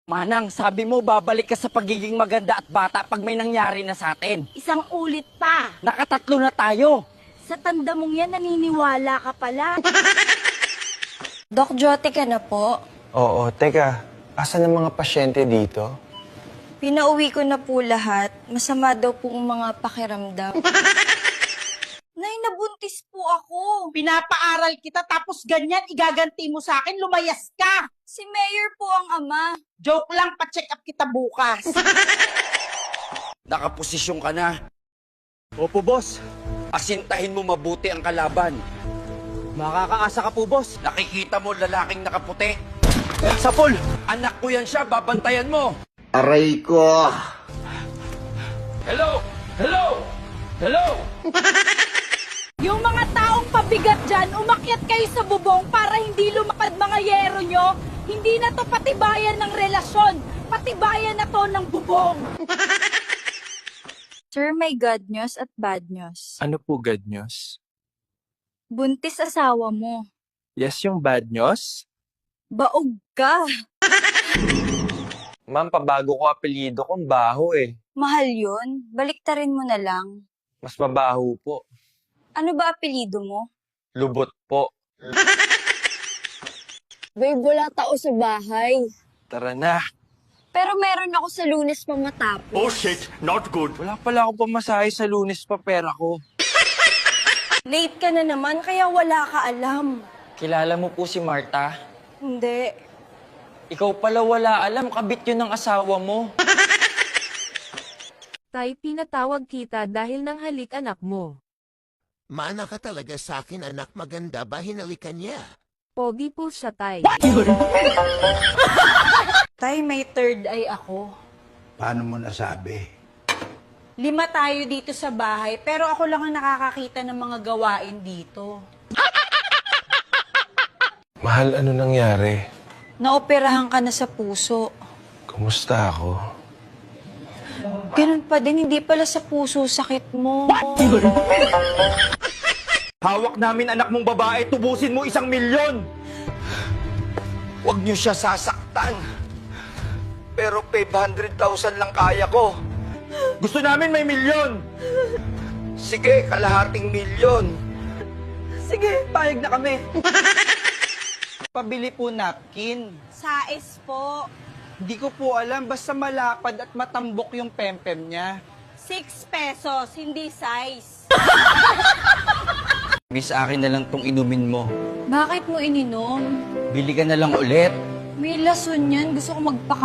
Manang, sabi mo babalik ka sa pagiging maganda at bata pag may nangyari na sa atin. Isang ulit pa. Nakatatlo na tayo. Sa tanda mong yan, naniniwala ka pala. Doc, jote ka na po. Oo, teka. Asan ang mga pasyente dito? Pinauwi ko na po lahat. Masama daw po ang mga pakiramdam. Nay, nabuntis po ako. Pinapaaral kita tapos ganyan, igaganti mo sa akin, lumayas ka. Si Mayor po ang ama. Joke lang, pa-check up kita bukas. Nakaposisyon ka na. Opo, boss. Asintahin mo mabuti ang kalaban. Makakaasa ka po, boss. Nakikita mo lalaking nakaputi. Sapol! Anak ko yan siya, babantayan mo. Aray ko! Hello! Hello! Hello! Yung mga taong pabigat dyan, umakyat kayo sa bubong para hindi lumapad mga yero nyo. Hindi na to patibayan ng relasyon. Patibayan na to ng bubong. Sir, may good news at bad news. Ano po good news? Buntis asawa mo. Yes, yung bad news? Baog ka. Ma'am, pabago ko apelyido kong baho eh. Mahal yun. Baliktarin mo na lang. Mas mabaho po. Ano ba apelido mo? Lubot po. Babe, wala tao sa bahay. Tara na. Pero meron ako sa Lunes pa matapos. Oh shit, not good. Wala pala akong pamasahe sa Lunes pa pera ko. Late ka na naman, kaya wala ka alam. Kilala mo po si Marta? Hindi. Ikaw pala wala alam, kabit yun ng asawa mo. Tay, pinatawag kita dahil nang halik anak mo. Mana ka talaga sa akin, anak maganda ba hinalikan niya? Pogi po siya, Tay. Tay, may third eye ako. Paano mo nasabi? 5 tayo dito sa bahay, pero ako lang ang nakakakita ng mga gawain dito. Mahal, ano nangyari? Naoperahan ka na sa puso. Kumusta ako? Ganun pa din, hindi pala sa puso sakit mo. Hawak namin anak mong babae, tubusin mo 1 milyon! Huwag niyo siya sasaktan. Pero 500,000 lang kaya ko. Gusto namin may milyon! Sige, kalahating milyon. Sige, payag na kami. Pabili po napkin. Sais po. Hindi ko po alam, basta malapad at matambok yung pempem niya. 6 pesos, hindi size. Miss, akin na lang tong inumin mo. Bakit mo ininom? Bili ka na lang ulit. May lason yan. Gusto ko magpaka